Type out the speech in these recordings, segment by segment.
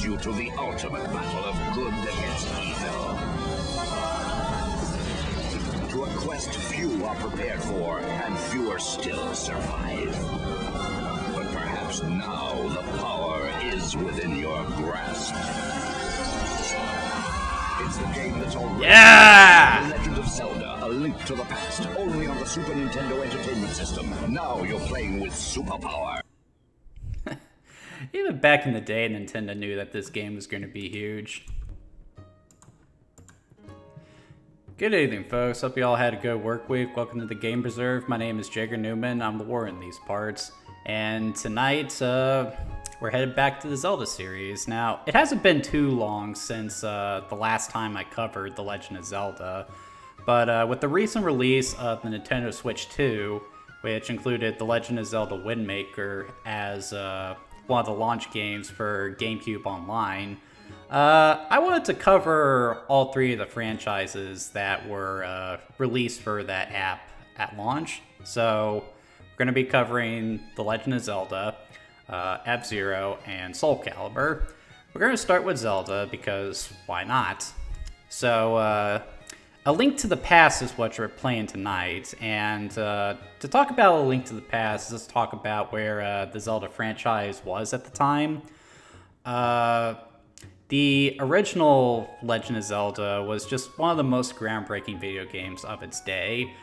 leads you to the ultimate battle of good against evil. To a quest few are prepared for, and fewer still survive. But perhaps now the power is within your grasp. It's the game that's already Legend of Zelda, A Link to the Past, only on the Super Nintendo Entertainment System. Now you're playing with superpower. Even back in the day, Nintendo knew that this game was going to be huge. Good evening, folks. Hope you all had a good work week. Welcome to the Game Preserve. My name is Jagger Newman. I'm the war in these parts. And tonight, we're headed back to the Zelda series. Now, it hasn't been too long since the last time I covered The Legend of Zelda. But with the recent release of the Nintendo Switch 2, which included The Legend of Zelda Wind Waker as one of the launch games for GameCube Online, I wanted to cover all three of the franchises that were released for that app at launch. So we're going to be covering The Legend of Zelda, F-Zero, and Soul Calibur. We're going to start with Zelda because why not? So A Link to the Past is what you're playing tonight, and to talk about A Link to the Past, let's talk about where the Zelda franchise was at the time. The original Legend of Zelda was just one of the most groundbreaking video games of its day.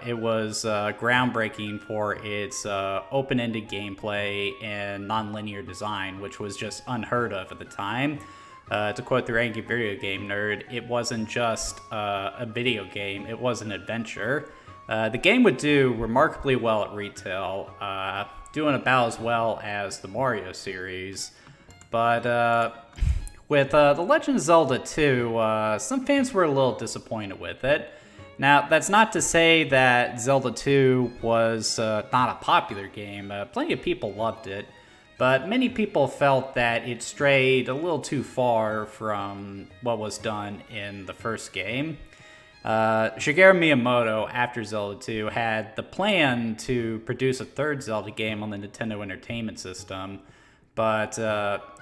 It was groundbreaking for its open-ended gameplay and non-linear design, which was just unheard of at the time. To quote the ranking video game nerd, it wasn't just a video game, it was an adventure. The game would do remarkably well at retail, doing about as well as the Mario series. But with The Legend of Zelda 2, some fans were a little disappointed with it. Now, that's not to say that Zelda 2 was not a popular game. Plenty of people loved it. But many people felt that it strayed a little too far from what was done in the first game. Shigeru Miyamoto, after Zelda 2, had the plan to produce a third Zelda game on the Nintendo Entertainment System, but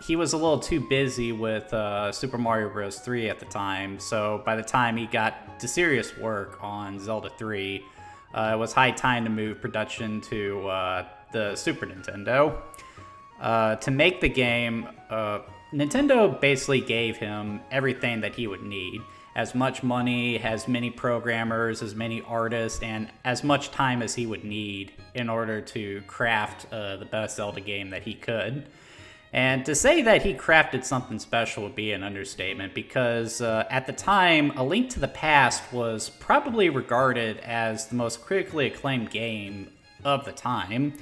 he was a little too busy with Super Mario Bros. 3 at the time, so by the time he got to serious work on Zelda 3, it was high time to move production to the Super Nintendo. To make the game, Nintendo basically gave him everything that he would need. As much money, as many programmers, as many artists, and as much time as he would need in order to craft the best Zelda game that he could. And to say that he crafted something special would be an understatement, because at the time, A Link to the Past was probably regarded as the most critically acclaimed game of the time.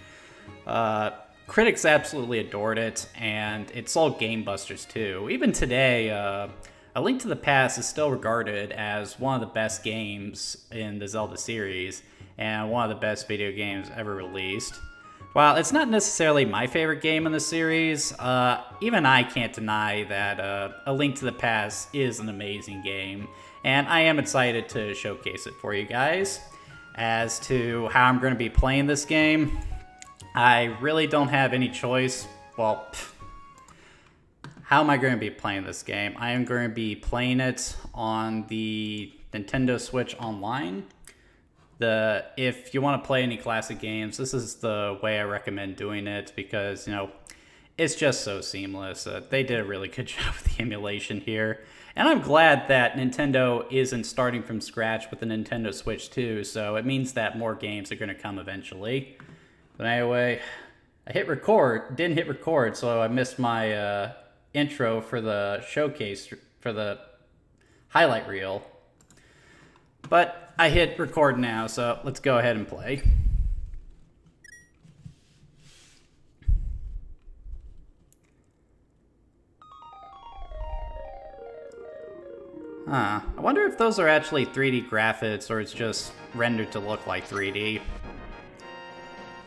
Critics absolutely adored it, and it sold gangbusters too. Even today, A Link to the Past is still regarded as one of the best games in the Zelda series, and one of the best video games ever released. While it's not necessarily my favorite game in the series, even I can't deny that A Link to the Past is an amazing game, and I am excited to showcase it for you guys. As to how I'm going to be playing this game, I really don't have any choice. Well, how am I going to be playing this game? I am going to be playing it on the Nintendo Switch Online. If you want to play any classic games, this is the way I recommend doing it, because, you know, it's just so seamless. They did a really good job with the emulation here. And I'm glad that Nintendo isn't starting from scratch with the Nintendo Switch 2, so it means that more games are going to come eventually. But anyway, I didn't hit record, so I missed my intro for the showcase, for the highlight reel. But I hit record now, so let's go ahead and play. I wonder if those are actually 3D graphics or it's just rendered to look like 3D.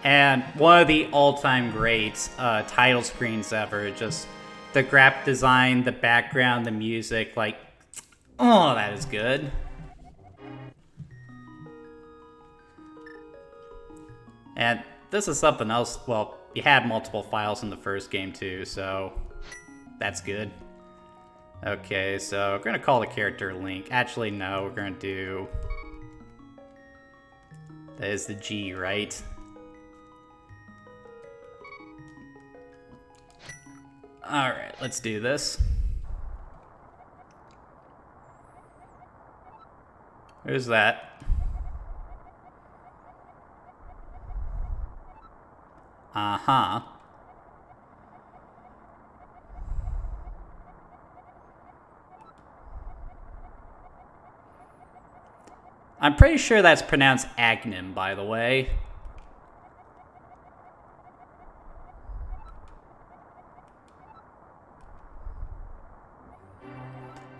And one of the all-time great title screens ever, just the graphic design, the background, the music, like, oh, that is good. And this is something else, well, you had multiple files in the first game too, so That's good. Okay, so we're gonna call the character Link. Actually, no, we're gonna do... That is the G, right? Alright, let's do this. Who's that? Uh-huh. I'm pretty sure that's pronounced Agnim, by the way.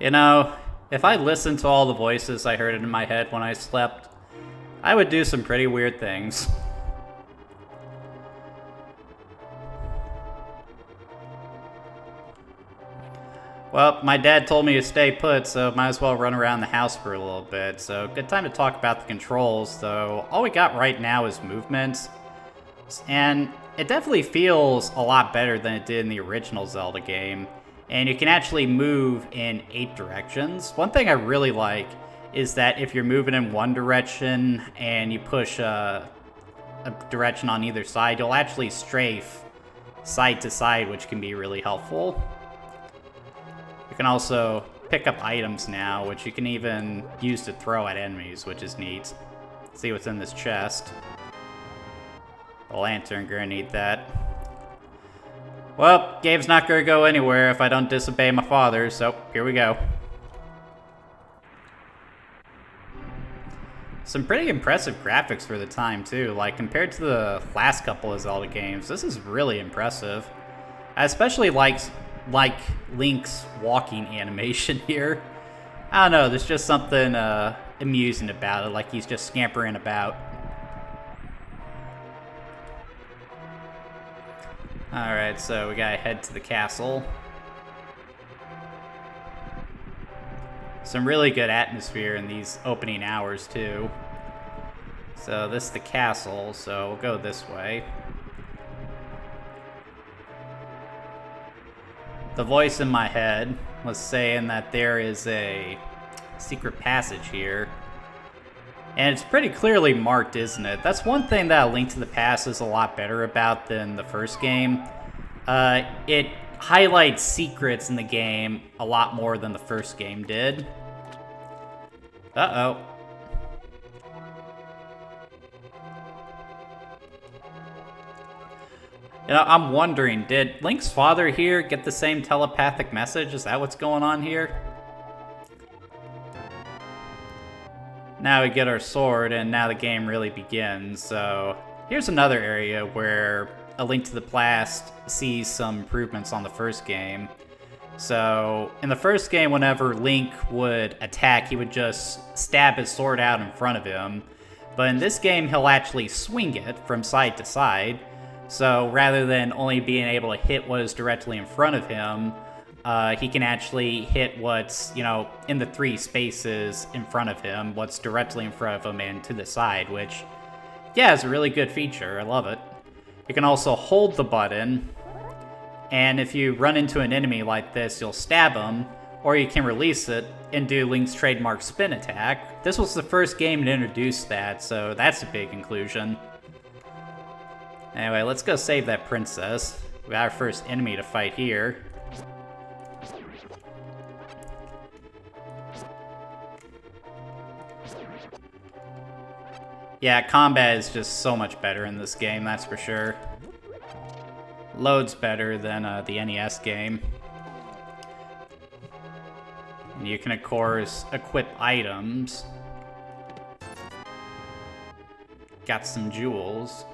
You know, if I listened to all the voices I heard in my head when I slept, I would do some pretty weird things. Well, my dad told me to stay put, so might as well run around the house for a little bit. So, good time to talk about the controls, though. All we got right now is movement. And it definitely feels a lot better than it did in the original Zelda game. And you can actually move in 8 directions. One thing I really like is that if you're moving in one direction and you push a direction on either side, you'll actually strafe side to side, which can be really helpful. You can also pick up items now, which you can even use to throw at enemies, which is neat. Let's see what's in this chest. A lantern, gonna need that. Well, game's not gonna go anywhere if I don't disobey my father, so here we go. Some pretty impressive graphics for the time, too. Like, compared to the last couple of Zelda games, this is really impressive. I especially like Link's walking animation here. I don't know, there's just something amusing about it, like he's just scampering about. Alright, so we gotta head to the castle. Some really good atmosphere in these opening hours, too. So this is the castle, so we'll go this way. The voice in my head was saying that there is a secret passage here. And it's pretty clearly marked, isn't it? That's one thing that A Link to the Past is a lot better about than the first game. It highlights secrets in the game a lot more than the first game did. Uh-oh. You know, I'm wondering, did Link's father here get the same telepathic message? Is that what's going on here? Now we get our sword, and now the game really begins. So, here's another area where A Link to the Past sees some improvements on the first game. So, in the first game, whenever Link would attack, he would just stab his sword out in front of him. But in this game, he'll actually swing it from side to side. So rather than only being able to hit what is directly in front of him, he can actually hit what's, you know, in the 3 spaces in front of him, what's directly in front of him and to the side, which, yeah, is a really good feature. I love it. You can also hold the button, and if you run into an enemy like this, you'll stab him, or you can release it and do Link's trademark spin attack. This was the first game to introduce that, so that's a big inclusion. Anyway, let's go save that princess. We got our first enemy to fight here. Yeah, combat is just so much better in this game, that's for sure. Loads better than the NES game. And you can, of course, equip items. Got some jewels.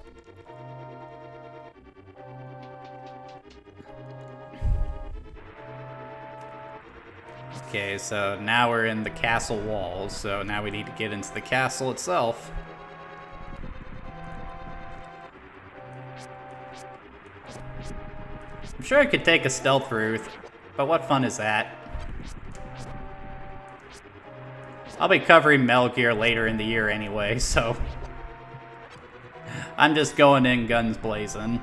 Okay, so now we're in the castle walls, so now we need to get into the castle itself. I'm sure I could take a stealth route, but what fun is that? I'll be covering Metal Gear later in the year anyway, so I'm just going in guns blazing.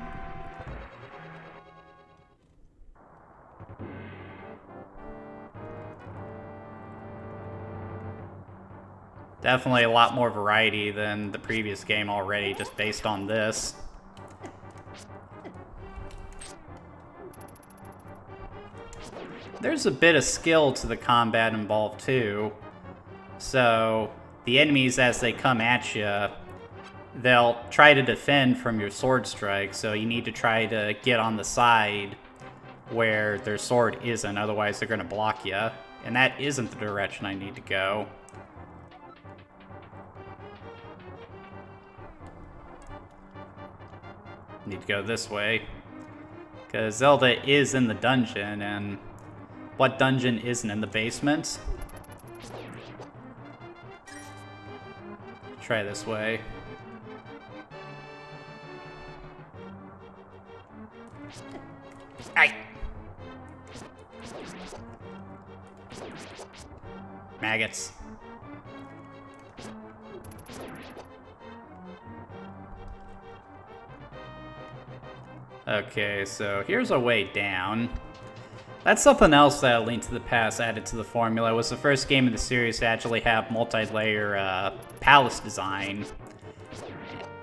Definitely a lot more variety than the previous game already, just based on this. There's a bit of skill to the combat involved too. So the enemies, as they come at you, they'll try to defend from your sword strike, so you need to try to get on the side where their sword isn't, otherwise they're going to block you. And that isn't the direction I need to go. Need to go this way. Because Zelda is in the dungeon, and what dungeon isn't in the basement? Try this way. Aye. Maggots. Okay, so here's a way down. That's something else that Link to the Past added to the formula. It was the first game in the series to actually have multi-layer palace design.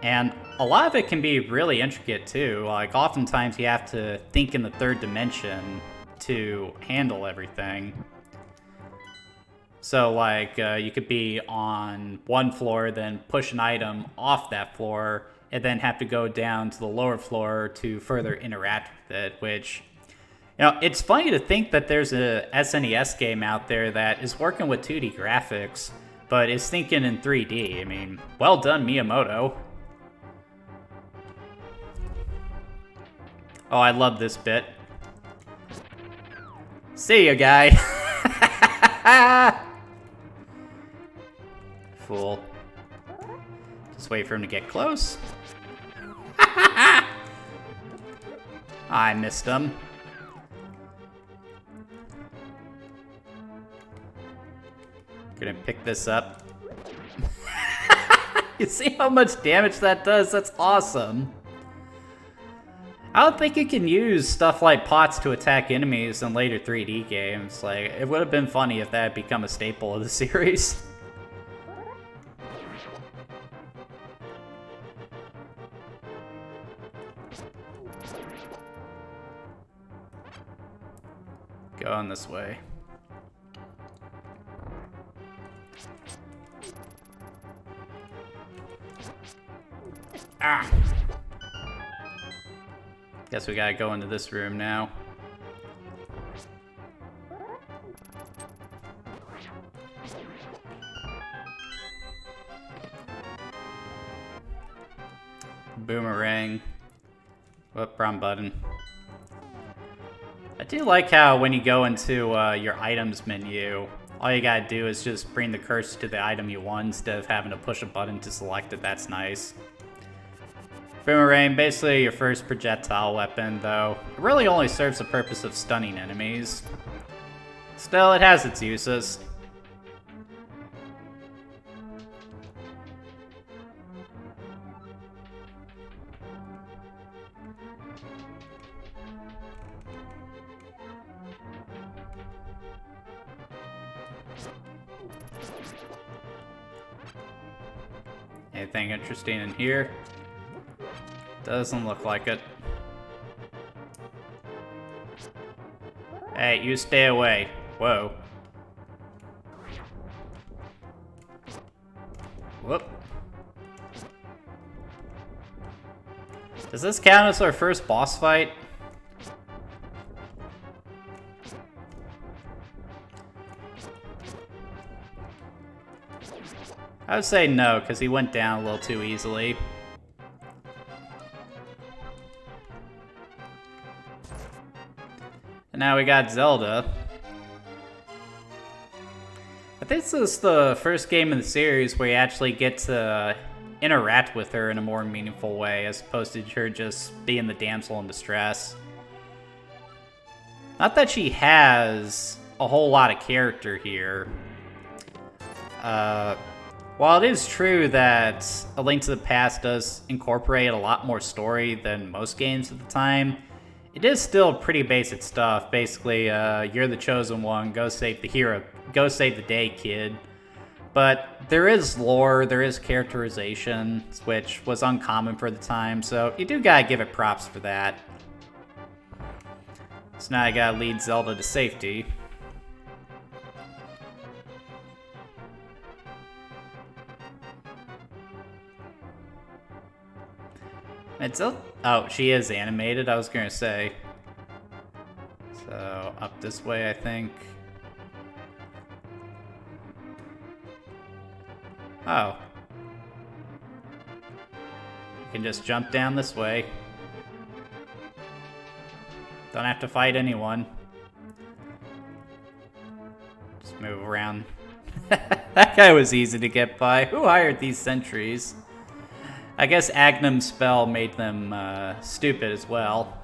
And a lot of it can be really intricate too. Like, oftentimes you have to think in the third dimension to handle everything. So, like, you could be on one floor, then push an item off that floor, and then have to go down to the lower floor to further interact with it, which, you know, it's funny to think that there's a SNES game out there that is working with 2D graphics, but is thinking in 3D. I mean, well done, Miyamoto. Oh, I love this bit. See ya, guy. Fool. Just wait for him to get close. I missed him. Gonna pick this up. You see how much damage that does? That's awesome. I don't think you can use stuff like pots to attack enemies in later 3D games. Like, it would have been funny if that had become a staple of the series. Going this way. Ah! Guess we gotta go into this room now. Boomerang. Whoop, wrong button. I do like how when you go into your items menu, all you gotta do is just bring the cursor to the item you want instead of having to push a button to select it. That's nice. Boomerang, basically your first projectile weapon, though it really only serves the purpose of stunning enemies. Still, it has its uses. Anything interesting in here? Doesn't look like it. Hey, you stay away. Whoa. Whoop. Does this count as our first boss fight? I would say no, because he went down a little too easily. And now we got Zelda. I think this is the first game in the series where you actually get to interact with her in a more meaningful way, as opposed to her just being the damsel in distress. Not that she has a whole lot of character here. While it is true that A Link to the Past does incorporate a lot more story than most games at the time, it is still pretty basic stuff. Basically, you're the chosen one, go save the hero, go save the day, kid. But there is lore, there is characterization, which was uncommon for the time, so you do gotta give it props for that. So now I gotta lead Zelda to safety. It's oh, she is animated, I was gonna say. So, up this way, I think. Oh. You can just jump down this way. Don't have to fight anyone. Just move around. That guy was easy to get by. Who hired these sentries? I guess Agnum's spell made them stupid as well.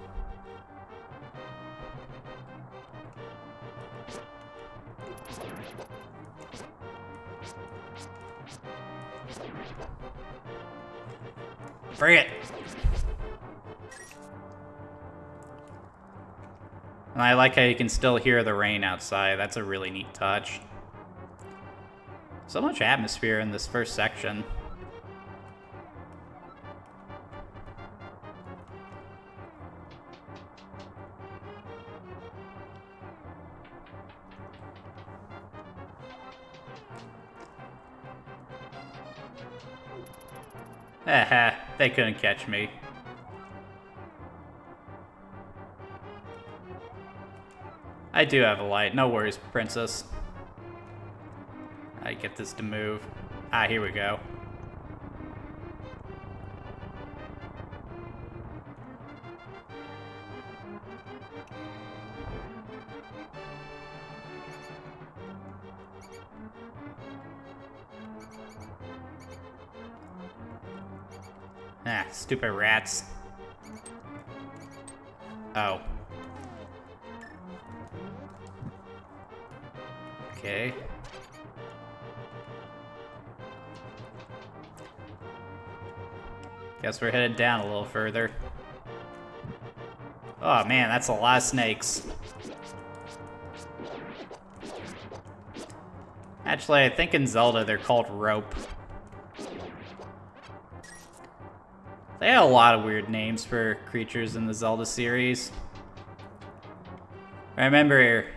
Bring it! And I like how you can still hear the rain outside. That's a really neat touch. So much atmosphere in this first section. Haha, they couldn't catch me. I do have a light. No worries, princess. I get this to move. Ah, here we go. Ah, stupid rats. Oh. Okay. Guess we're headed down a little further. Oh man, that's a lot of snakes. Actually, I think in Zelda they're called rope. They had a lot of weird names for creatures in the Zelda series. I remember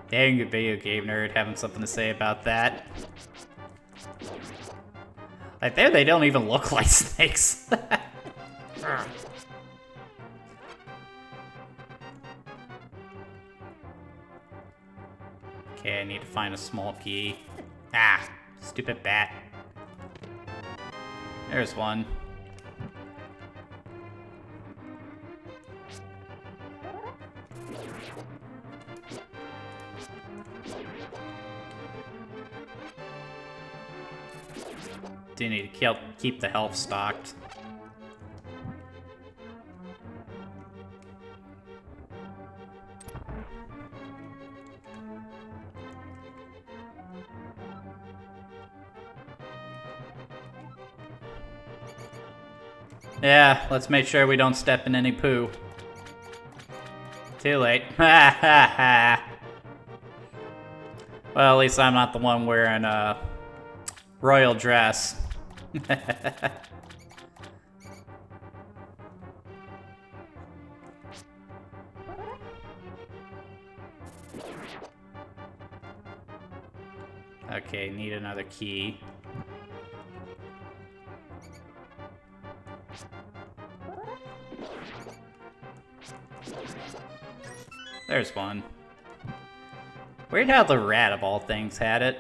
Dang a Video Game Nerd having something to say about that. Like, they don't even look like snakes. Okay, I need to find a small key. Ah, stupid bat. There's one. Do need to keep the health stocked. Yeah, let's make sure we don't step in any poo. Too late. Ha ha ha. Well, at least I'm not the one wearing a royal dress. Okay, need another key. There's one. Weird how the rat of all things had it.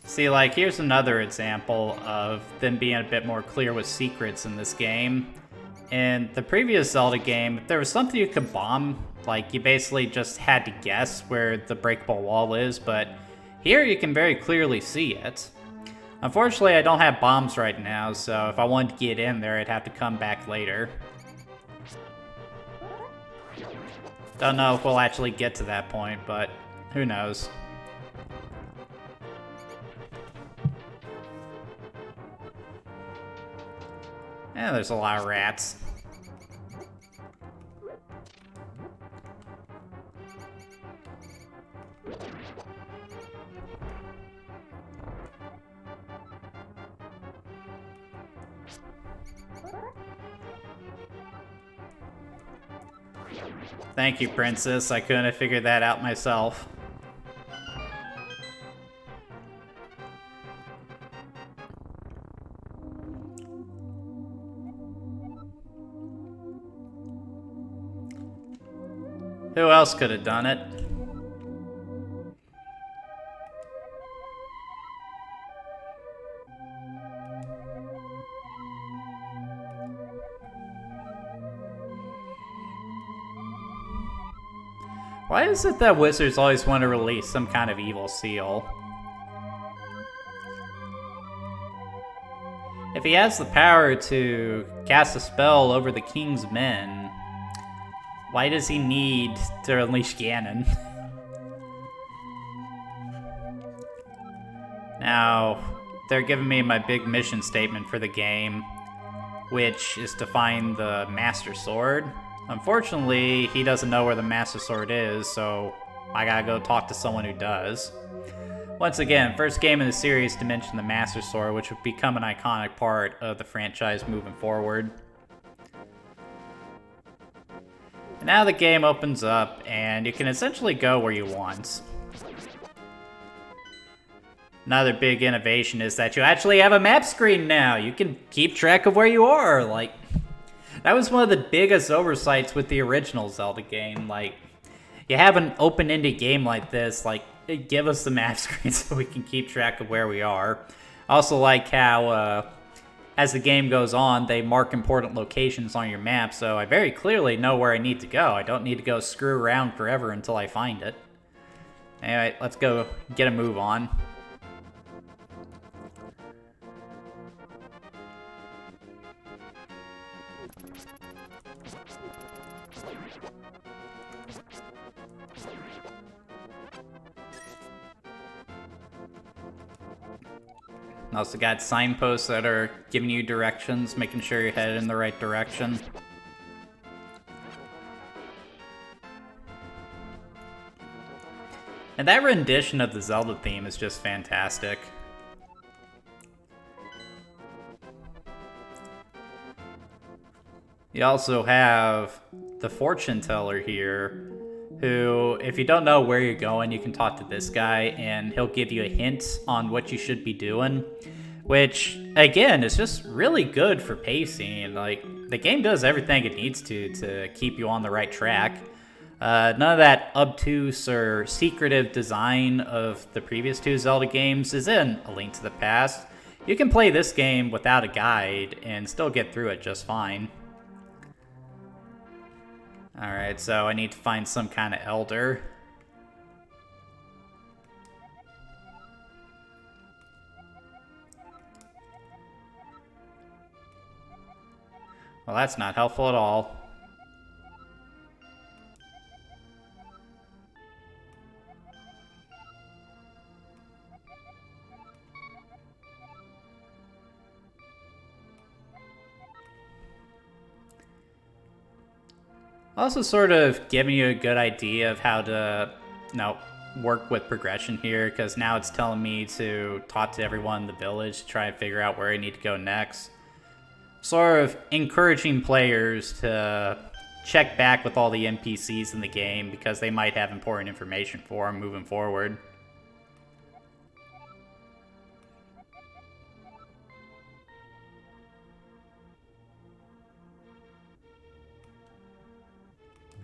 See, like, here's another example of them being a bit more clear with secrets in this game. In the previous Zelda game, if there was something you could bomb, like, you basically just had to guess where the breakable wall is, but here you can very clearly see it. Unfortunately, I don't have bombs right now, so if I wanted to get in there, I'd have to come back later. Don't know if we'll actually get to that point, but who knows. Yeah, there's a lot of rats. Thank you, Princess. I couldn't have figured that out myself. Who else could have done it? Why is it that wizards always want to release some kind of evil seal? If he has the power to cast a spell over the king's men, why does he need to unleash Ganon? Now, they're giving me my big mission statement for the game, which is to find the Master Sword. Unfortunately, he doesn't know where the Master Sword is, so I gotta go talk to someone who does. Once again, first game in the series to mention the Master Sword, which would become an iconic part of the franchise moving forward. And now the game opens up, and you can essentially go where you want. Another big innovation is that you actually have a map screen now. You can keep track of where you are, like... That was one of the biggest oversights with the original Zelda game. Like, you have an open-ended game like this, like, give us the map screen so we can keep track of where we are. I also like how, as the game goes on, they mark important locations on your map, so I very clearly know where I need to go. I don't need to go screw around forever until I find it. Anyway, let's go get a move on. Also got signposts that are giving you directions, making sure you're headed in the right direction. And that rendition of the Zelda theme is just fantastic. You also have the fortune teller here, who, if you don't know where you're going, you can talk to this guy and he'll give you a hint on what you should be doing, which, again, is just really good for pacing. Like, the game does everything it needs to keep you on the right track. None of that obtuse or secretive design of the previous two Zelda games is in A Link to the Past. You can play this game without a guide and still get through it just fine. Alright, so I need to find some kind of elder. Well, that's not helpful at all. Also sort of giving you a good idea of how to, work with progression here, because now it's telling me to talk to everyone in the village to try and figure out where I need to go next. Sort of encouraging players to check back with all the NPCs in the game, because they might have important information for them moving forward.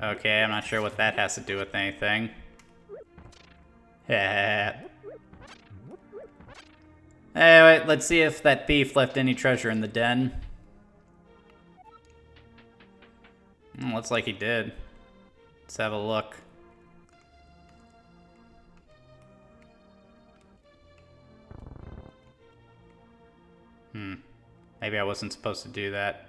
Okay, I'm not sure what that has to do with anything. Anyway, let's see if that thief left any treasure in the den. Looks like he did. Let's have a look. Maybe I wasn't supposed to do that.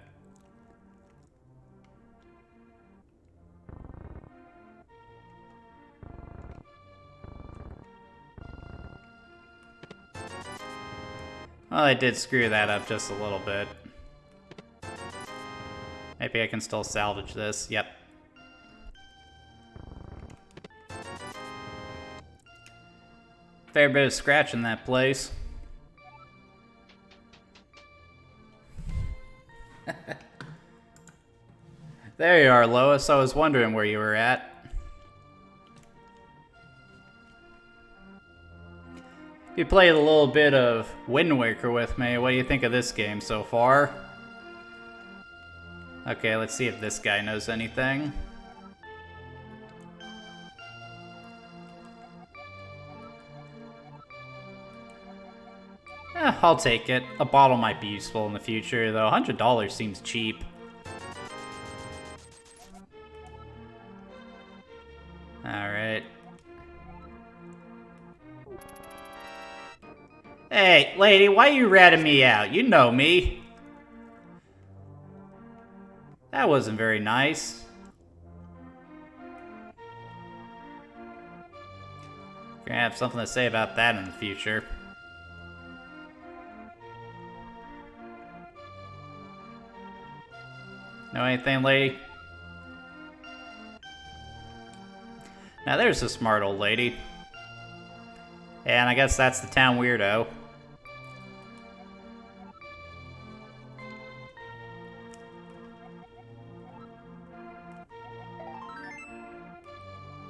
Well, I did screw that up just a little bit. Maybe I can still salvage this. Yep. Fair bit of scratch in that place. There you are, Lois. I was wondering where you were at. You played a little bit of Wind Waker with me. What do you think of this game so far? Okay, let's see if this guy knows anything. I'll take it. A bottle might be useful in the future, though $100 seems cheap. Alright. Hey, lady, why you ratting me out? You know me. That wasn't very nice. Gonna have something to say about that in the future. Know anything, lady? Now there's a smart old lady. And I guess that's the town weirdo.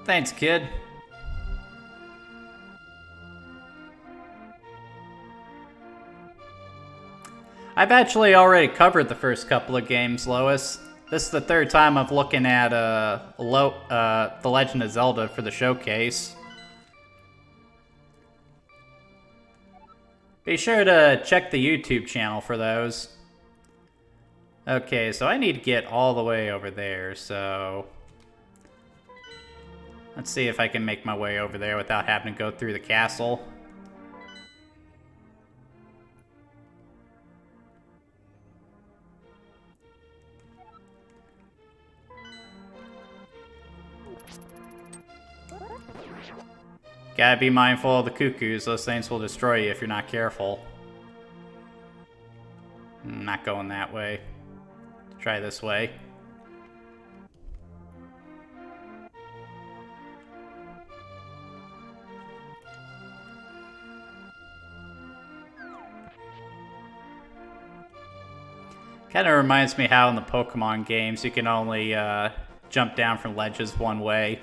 Thanks, kid. I've actually already covered the first couple of games, Lois. This is the third time I'm looking at The Legend of Zelda for the showcase. Be sure to check the YouTube channel for those. Okay, so I need to get all the way over there, so... Let's see if I can make my way over there without having to go through the castle. Gotta be mindful of the cuckoos. Those things will destroy you if you're not careful. Not going that way. Try this way. Kind of reminds me how in the Pokemon games you can only jump down from ledges one way.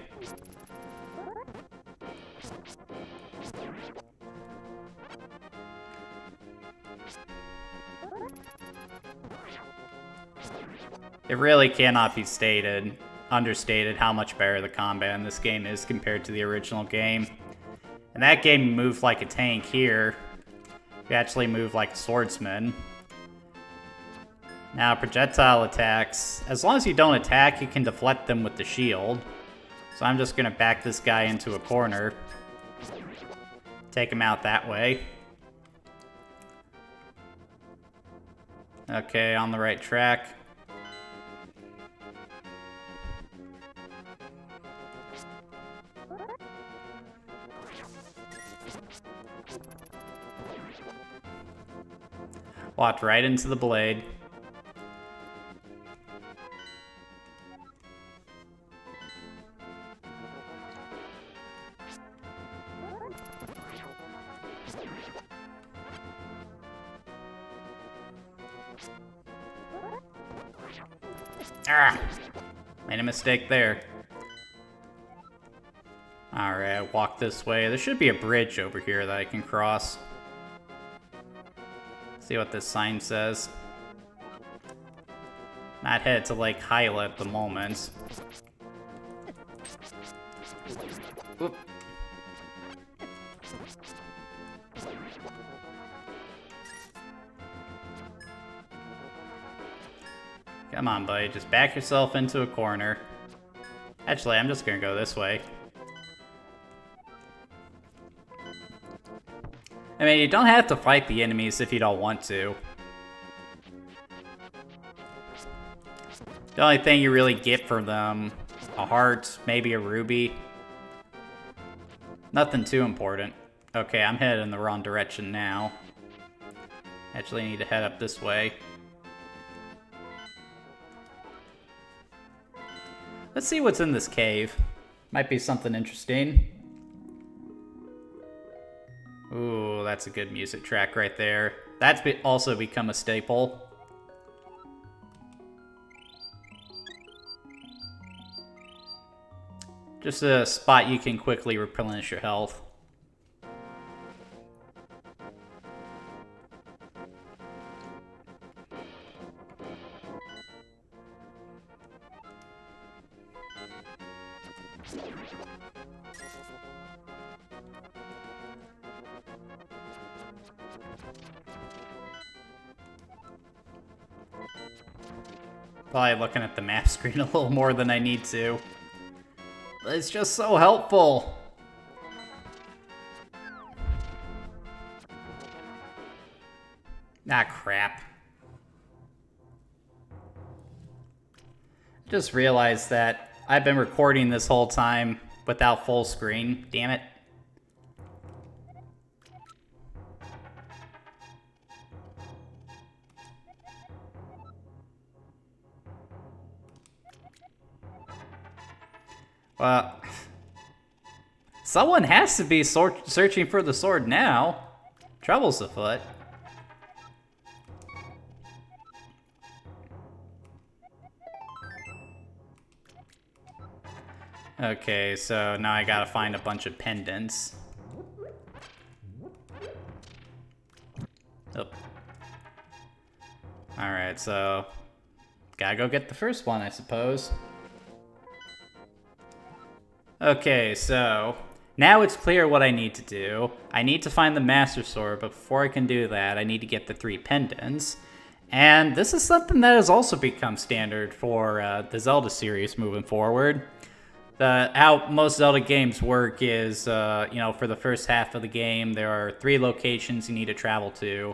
It really cannot be understated how much better the combat in this game is compared to the original game. In that game, you move like a tank. Here, you actually move like a swordsman. Now, projectile attacks, as long as you don't attack, you can deflect them with the shield. So I'm just gonna back this guy into a corner. Take him out that way. Okay, on the right track. Walked right into the blade. Ah! Made a mistake there. Alright, walk this way. There should be a bridge over here that I can cross. See what this sign says. Not headed to Lake Hyrule at the moment. Oop. Come on, buddy. Just back yourself into a corner. Actually, I'm just gonna go this way. I mean, you don't have to fight the enemies if you don't want to. The only thing you really get from them, a heart, maybe a ruby. Nothing too important. Okay, I'm headed in the wrong direction now. Actually, I need to head up this way. Let's see what's in this cave. Might be something interesting. Ooh, that's a good music track right there. That's also become a staple. Just a spot you can quickly replenish your health. Probably looking at the map screen a little more than I need to. But it's just so helpful. Ah, crap. Just realized that I've been recording this whole time without full screen. Damn it. Well, someone has to be searching for the sword now. Trouble's afoot. Okay, so now I gotta find a bunch of pendants. Oh. Alright, so gotta go get the first one, I suppose. Okay, so now it's clear what I need to do. I need to find the Master Sword, but before I can do that, I need to get the 3 pendants. And this is something that has also become standard for the Zelda series moving forward. How most Zelda games work is, you know, for the first half of the game, there are 3 locations you need to travel to,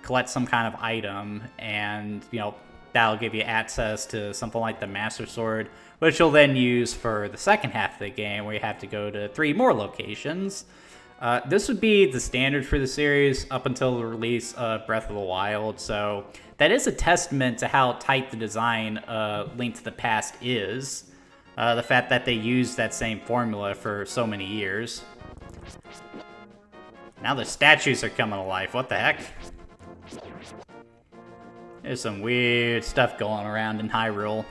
collect some kind of item, and, you know, that'll give you access to something like the Master Sword, which you'll then use for the second half of the game, where you have to go to 3 more locations. This would be the standard for the series up until the release of Breath of the Wild, so that is a testament to how tight the design of Link to the Past is. The fact that they used that same formula for so many years. Now the statues are coming to life, what the heck? There's some weird stuff going around in Hyrule.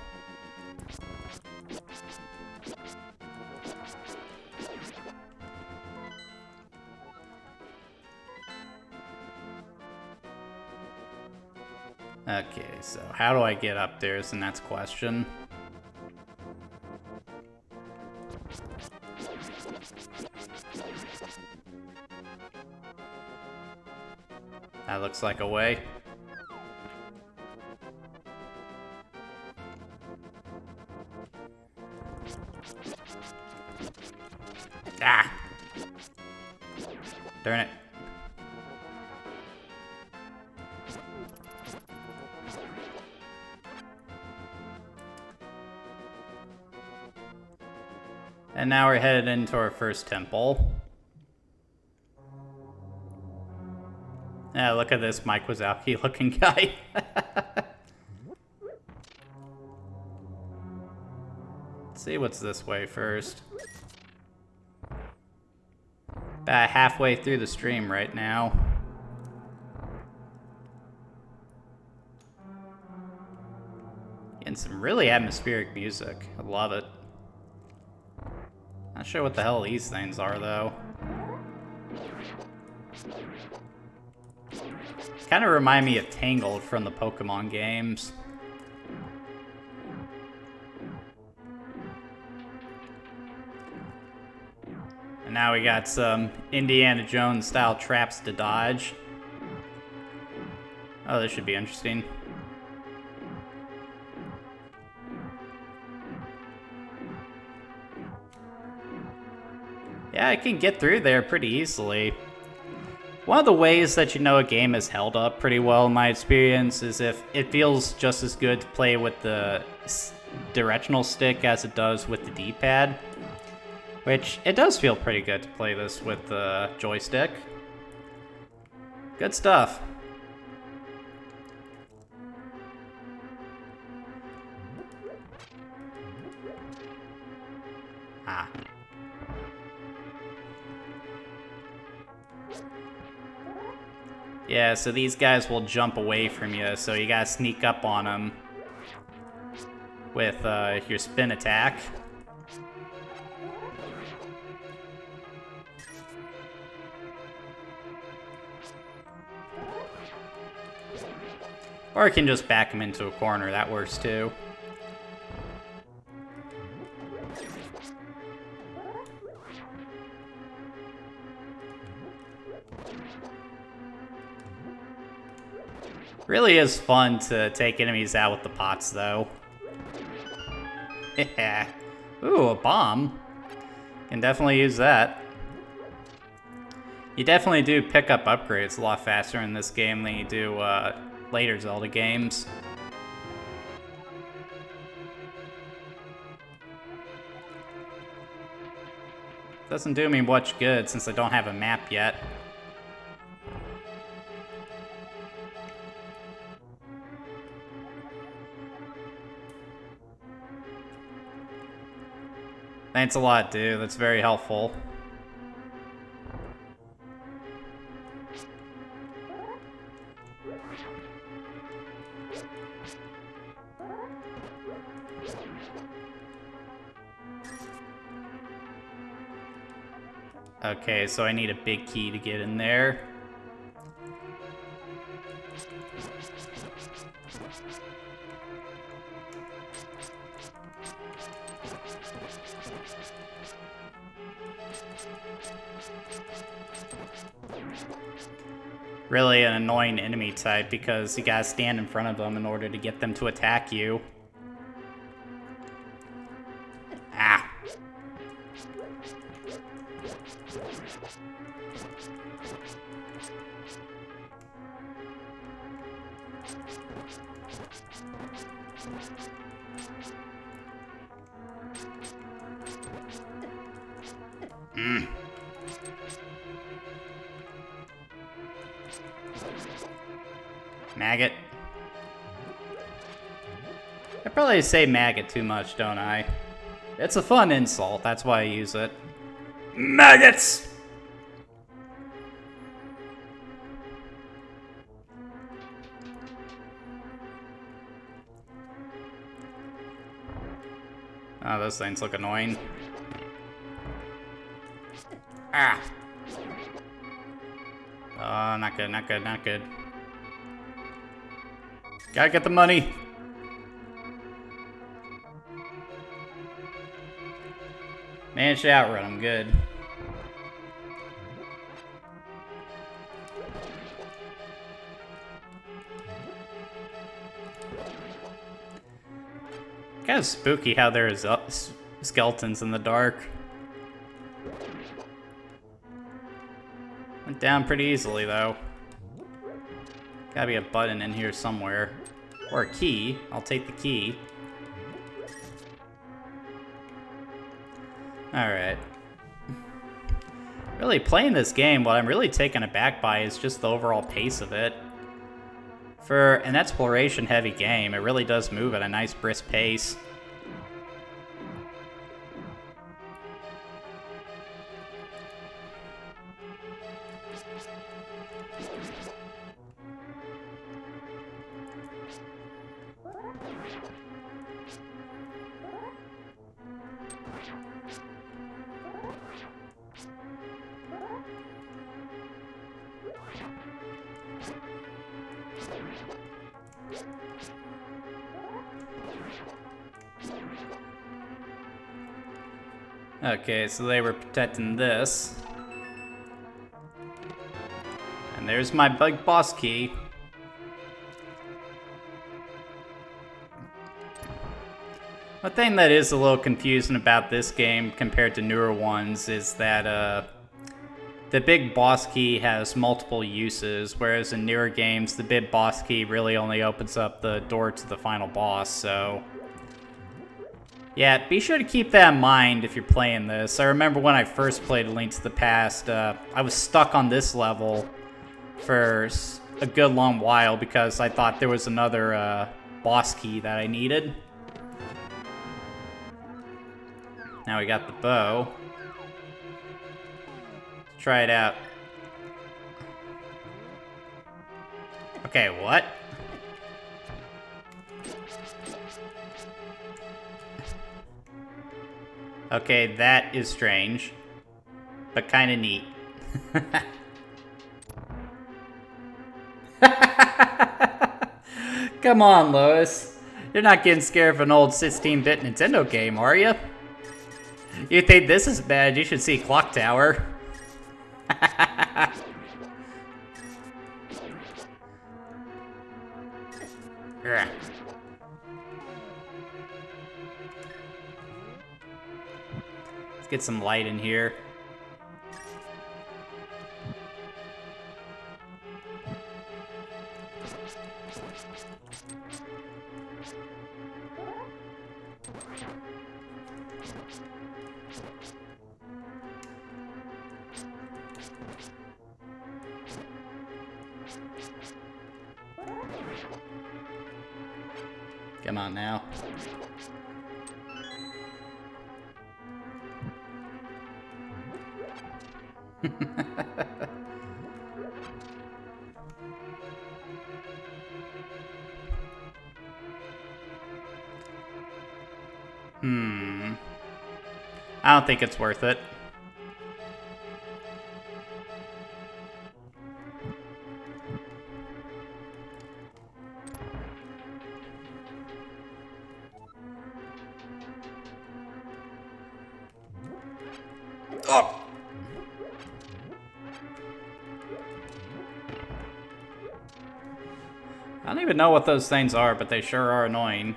Okay, so how do I get up there is the next question. That looks like a way. Ah! Darn it. And now we're headed into our first temple. Yeah, look at this Mike Wazowski looking guy. Let's see what's this way first. About halfway through the stream right now. Getting some really atmospheric music. I love it. Not sure what the hell these things are, though. Kind of remind me of Tangled from the Pokemon games. And now we got some Indiana Jones style traps to dodge. Oh, this should be interesting. Yeah, I can get through there pretty easily. One of the ways that you know a game has held up pretty well in my experience is if it feels just as good to play with the directional stick as it does with the D-pad. Which, it does feel pretty good to play this with the joystick. Good stuff. Ah. Yeah, so these guys will jump away from you, so you gotta sneak up on them with your spin attack. Or you can just back him into a corner, that works too. Really is fun to take enemies out with the pots, though. Yeah. Ooh, a bomb. Can definitely use that. You definitely do pick up upgrades a lot faster in this game than you do later Zelda games. Doesn't do me much good since I don't have a map yet. Thanks a lot, dude. That's very helpful. Okay, so I need a big key to get in there. Really an annoying enemy type because you gotta stand in front of them in order to get them to attack you. Ah. Maggot. I probably say maggot too much, don't I? It's a fun insult, that's why I use it. Maggots! Oh, those things look annoying. Ah! Oh, not good, not good, not good. Gotta get the money. Managed to outrun him, good. Kind of spooky how there's skeletons in the dark. Went down pretty easily, though. Gotta be a button in here somewhere. Or a key. I'll take the key. Alright. Really, playing this game, what I'm really taken aback by is just the overall pace of it. For an exploration-heavy game, it really does move at a nice brisk pace. Okay, so they were protecting this. And there's my big boss key. One thing that is a little confusing about this game compared to newer ones is that the big boss key has multiple uses, whereas in newer games, the big boss key really only opens up the door to the final boss, so... Yeah, be sure to keep that in mind if you're playing this. I remember when I first played A Link to the Past, I was stuck on this level for a good long while because I thought there was another boss key that I needed. Now we got the bow. Let's try it out. Okay, what? Okay, that is strange, but kind of neat. Come on, Lois. You're not getting scared of an old 16-bit Nintendo game, are you? You think this is bad, you should see Clock Tower. Let's get some light in here. Come on now. I don't think it's worth it. Oh! I don't even know what those things are, but they sure are annoying.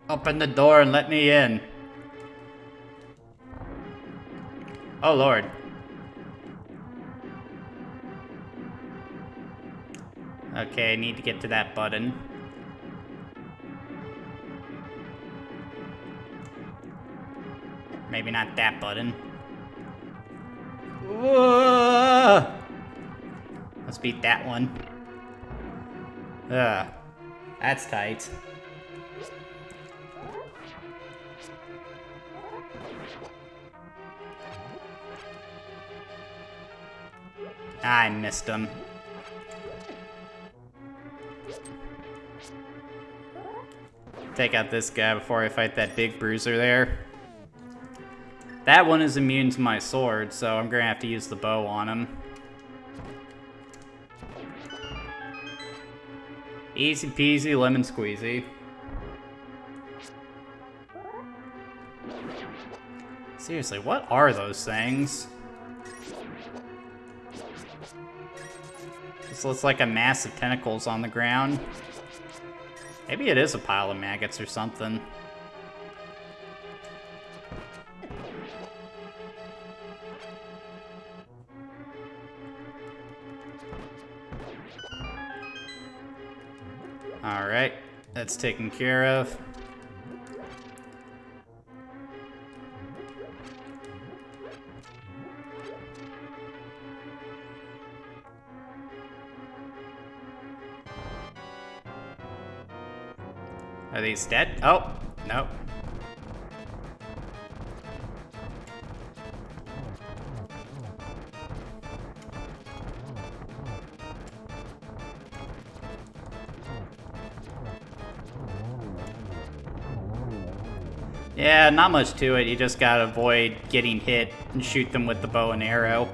Open the door and let me in. Oh, Lord. Okay, I need to get to that button. Maybe not that button. Whoa! Let's beat that one. Ugh. That's tight. I missed him. Take out this guy before I fight that big bruiser there. That one is immune to my sword, so I'm gonna have to use the bow on him. Easy peasy lemon squeezy. Seriously, what are those things? This looks like a mass of tentacles on the ground. Maybe it is a pile of maggots or something. Alright, that's taken care of. Are these dead? Oh, no. Yeah, not much to it. You just gotta avoid getting hit and shoot them with the bow and arrow.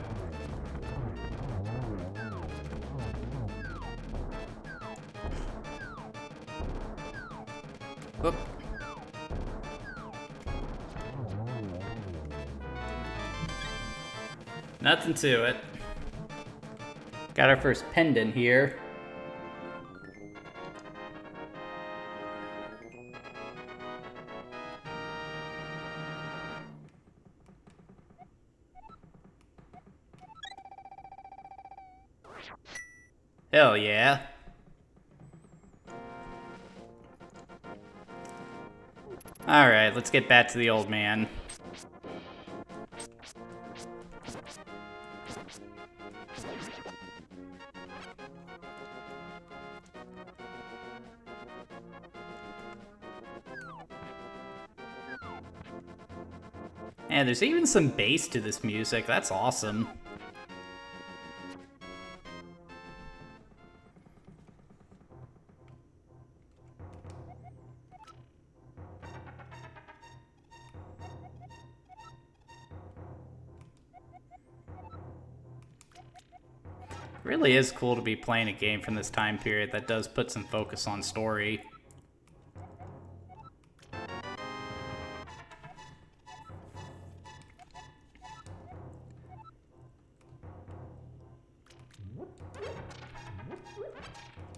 Whoop. Nothing to it. Got our first pendant here. Hell yeah. Alright, let's get back to the old man. And there's even some bass to this music. That's awesome. It really is cool to be playing a game from this time period that does put some focus on story.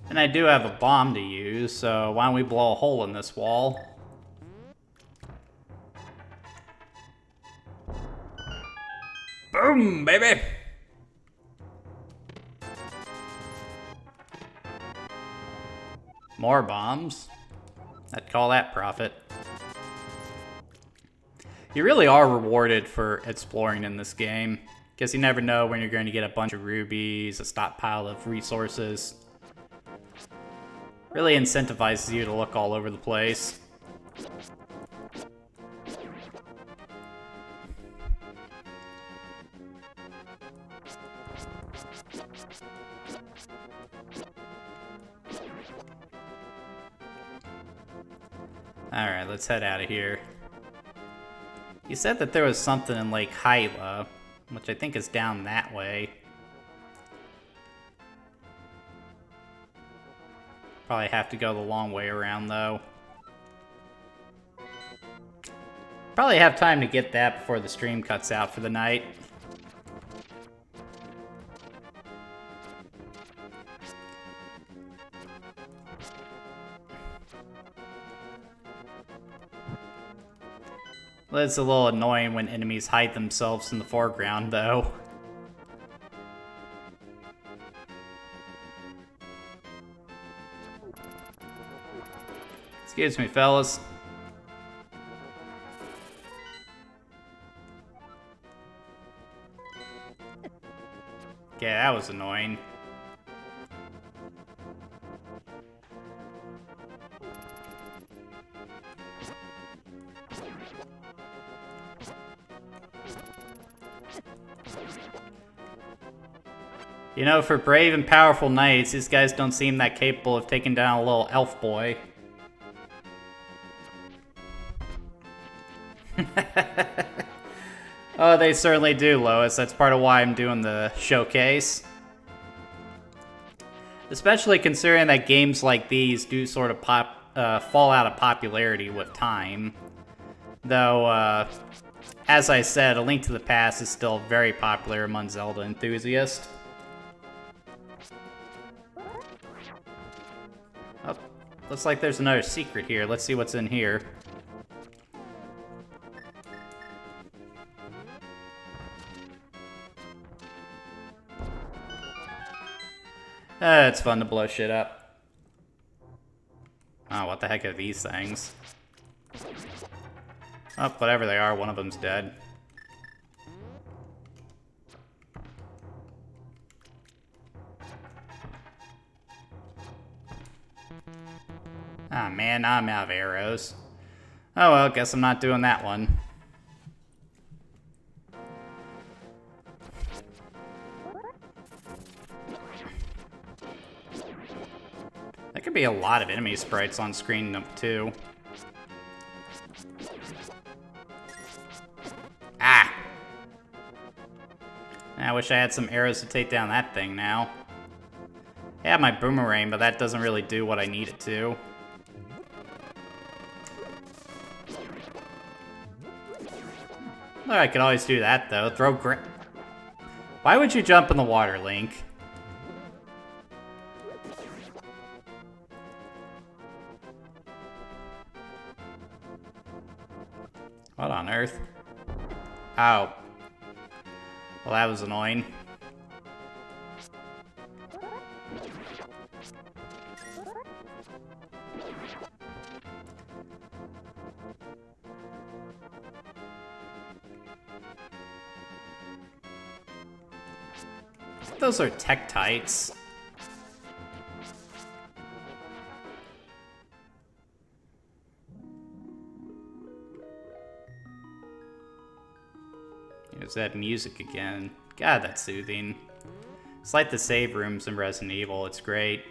And I do have a bomb to use, so why don't we blow a hole in this wall? Boom, baby! More bombs. I'd call that profit. You really are rewarded for exploring in this game, because you never know when you're going to get a bunch of rubies, a stockpile of resources. Really incentivizes you to look all over the place. Alright, let's head out of here. You said that there was something in Lake Hyrule, which I think is down that way. Probably have to go the long way around, though. Probably have time to get that before the stream cuts out for the night. Well, it's a little annoying when enemies hide themselves in the foreground, though. Excuse me, fellas. Yeah, that was annoying. You know, for brave and powerful knights, these guys don't seem that capable of taking down a little elf boy. Oh, they certainly do, Lois. That's part of why I'm doing the showcase. Especially considering that games like these do sort of fall out of popularity with time. Though, as I said, A Link to the Past is still very popular among Zelda enthusiasts. Oh, looks like there's another secret here. Let's see what's in here. It's fun to blow shit up. Oh, what the heck are these things? Oh, whatever they are, one of them's dead. Ah, man, I'm out of arrows. Oh well, guess I'm not doing that one. There could be a lot of enemy sprites on screen too. Ah! I wish I had some arrows to take down that thing now. I have my boomerang, but that doesn't really do what I need it to. Well, I could always do that though. Why would you jump in the water, Link? What on earth? Ow. Well, that was annoying. Those are Tektites. There's that music again. God, that's soothing. It's like the save rooms in Resident Evil. It's great.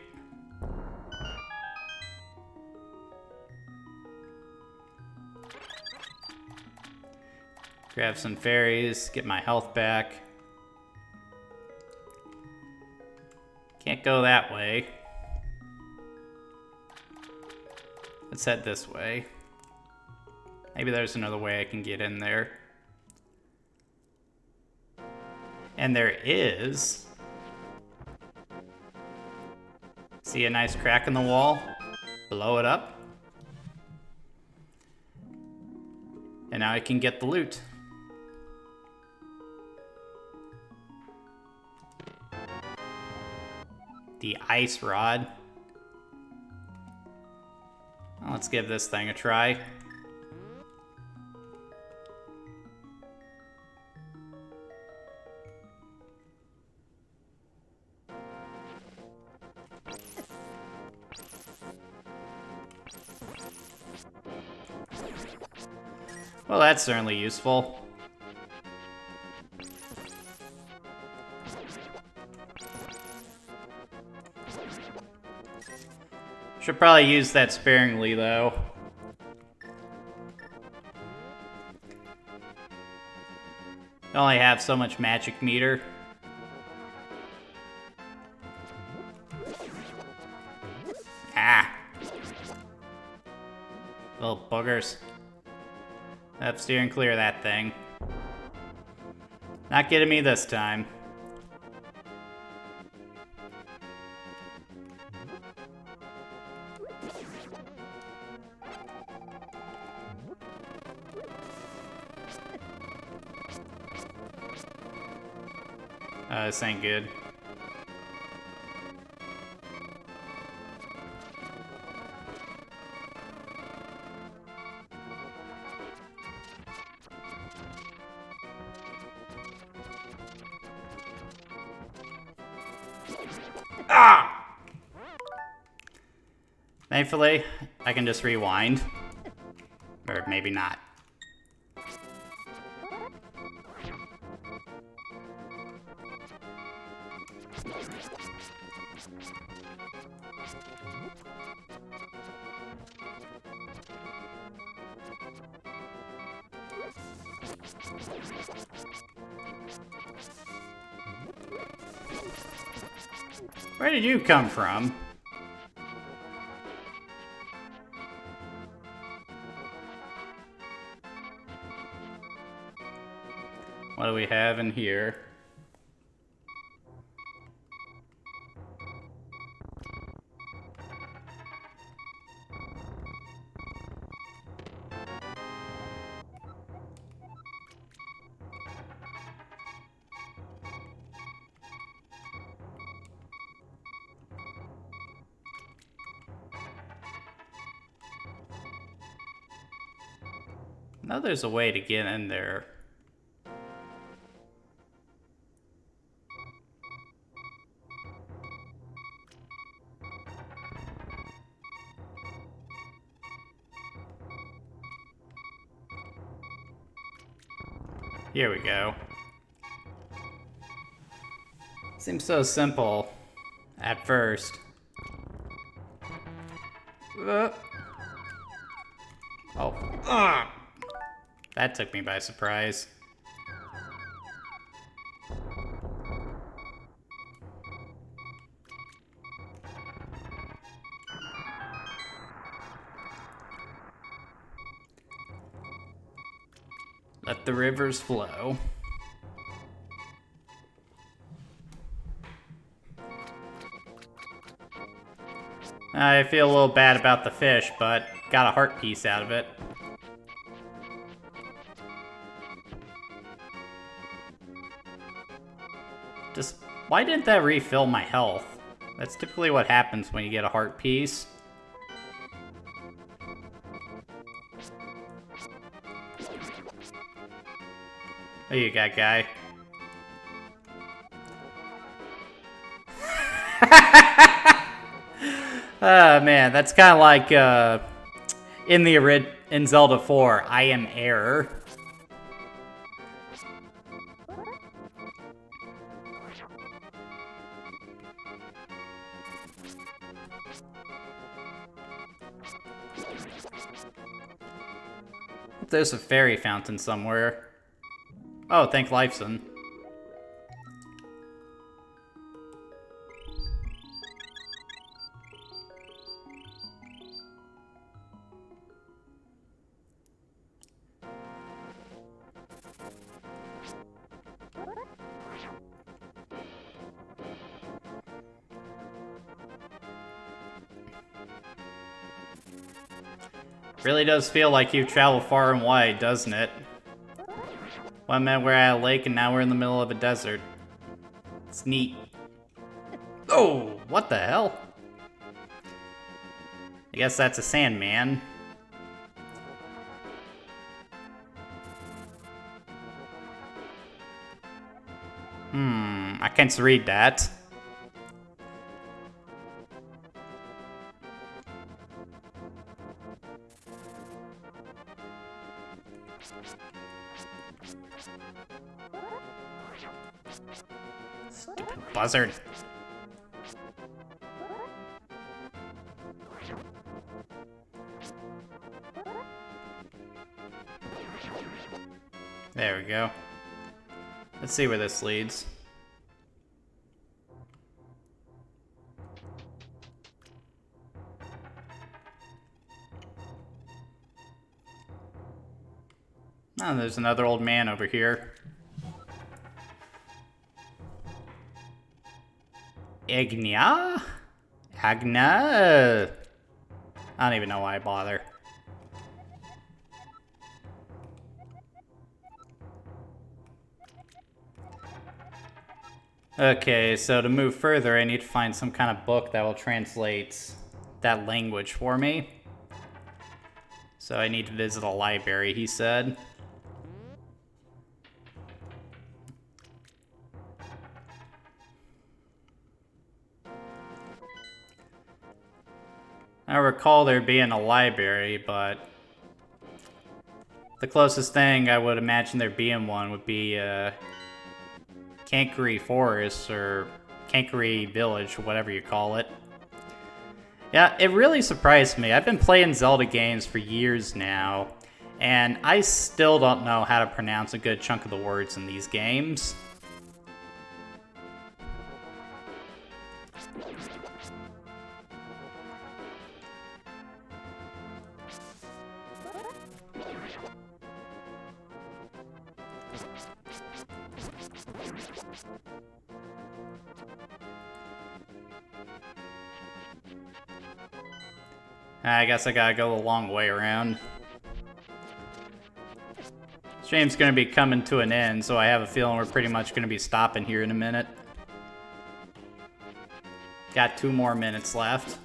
Grab some fairies, get my health back. Can't go that way. Let's head this way. Maybe there's another way I can get in there. And there is. See a nice crack in the wall? Blow it up. And now I can get the loot. The ice rod. Well, let's give this thing a try. Well, that's certainly useful. Should probably use that sparingly, though. I only have so much magic meter. Ah! Little boogers. Up, steering clear of that thing. Not getting me this time. This ain't good. Ah! Thankfully, I can just rewind. Or maybe not. Where did you come from? What do we have in here? Now there's a way to get in there. Here we go. Seems so simple at first. Oh. That took me by surprise. Let the rivers flow. I feel a little bad about the fish, but got a heart piece out of it. Just, why didn't that refill my health? That's typically what happens when you get a heart piece. What you got, guy? Man, that's kind of like in Zelda 4, I am air. There's a fairy fountain somewhere. Oh, thank Lifeson. Really does feel like you've traveled far and wide, doesn't it? One minute we're at a lake and now we're in the middle of a desert. It's neat. Oh, what the hell? I guess that's a Sandman. I can't read that. Buzzard. There we go. Let's see where this leads. Oh, there's another old man over here. Agna? Agna? I don't even know why I bother. Okay, so to move further, I need to find some kind of book that will translate that language for me. So I need to visit a library, he said. I recall there being a library, but the closest thing I would imagine there being one would be Kankuri Forest or Kankuri Village, or whatever you call it. Yeah, it really surprised me. I've been playing Zelda games for years now, and I still don't know how to pronounce a good chunk of the words in these games. I guess I gotta go the long way around. Stream's gonna be coming to an end, so I have a feeling we're pretty much gonna be stopping here in a minute. Got 2 more minutes left.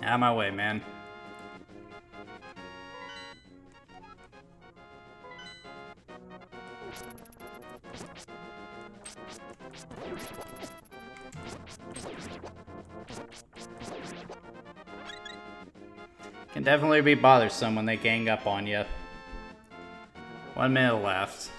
Out of my way, man. Can definitely be bothersome when they gang up on you. 1 minute left.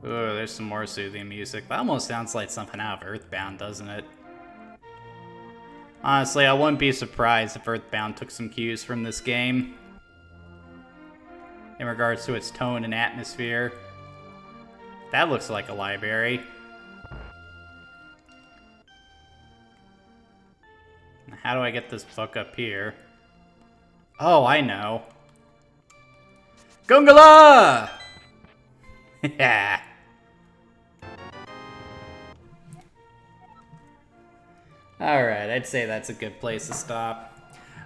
Ooh, there's some more soothing music. That almost sounds like something out of Earthbound, doesn't it? Honestly, I wouldn't be surprised if Earthbound took some cues from this game in regards to its tone and atmosphere. That looks like a library. How do I get this book up here? Oh, I know. Gungala! Yeah. Alright, I'd say that's a good place to stop.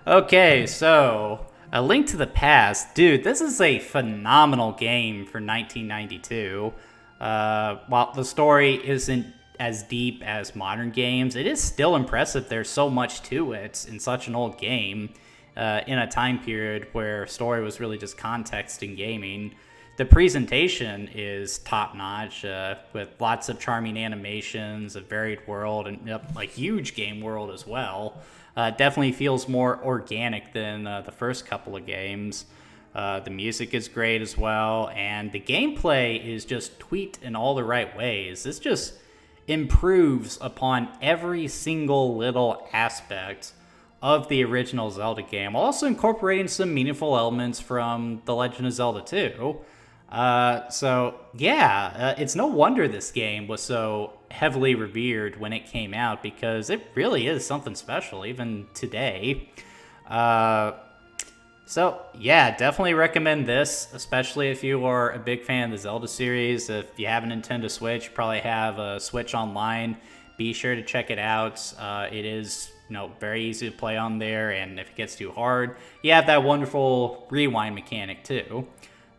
Okay, so A Link to the Past. Dude, this is a phenomenal game for 1992. While the story isn't as deep as modern games, it is still impressive. There's so much to it in such an old game, in a time period where story was really just context in gaming. The presentation is top-notch, with lots of charming animations, a varied world, and a huge game world as well. Definitely feels more organic than the first couple of games. The music is great as well, and the gameplay is just tweaked in all the right ways. This just improves upon every single little aspect of the original Zelda game, while also incorporating some meaningful elements from The Legend of Zelda 2. It's no wonder this game was so heavily revered when it came out, because it really is something special, even today. Definitely recommend this, especially if you are a big fan of the Zelda series. If you have a Nintendo Switch, you probably have a Switch Online. Be sure to check it out. It is, very easy to play on there, and if it gets too hard, you have that wonderful rewind mechanic too.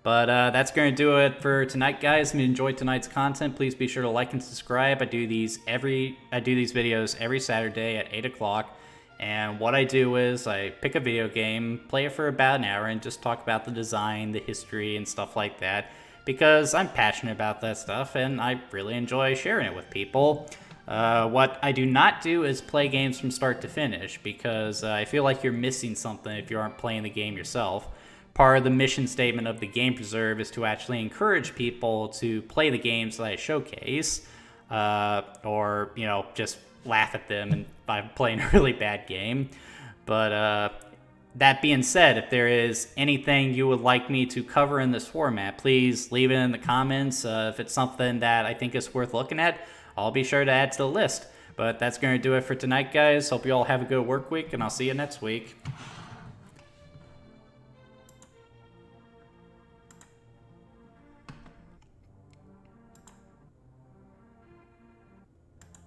But that's going to do it for tonight, guys. If you enjoyed tonight's content, please be sure to like and subscribe. I do these videos every Saturday at 8 o'clock. And what I do is I pick a video game, play it for about an hour, and just talk about the design, the history, and stuff like that. Because I'm passionate about that stuff, and I really enjoy sharing it with people. What I do not do is play games from start to finish, because I feel like you're missing something if you aren't playing the game yourself. Part of the mission statement of the Game Preserve is to actually encourage people to play the games that I showcase, or, just laugh at them and by playing a really bad game. But that being said, if there is anything you would like me to cover in this format, please leave it in the comments. If it's something that I think is worth looking at, I'll be sure to add to the list. But that's going to do it for tonight, guys. Hope you all have a good work week, and I'll see you next week.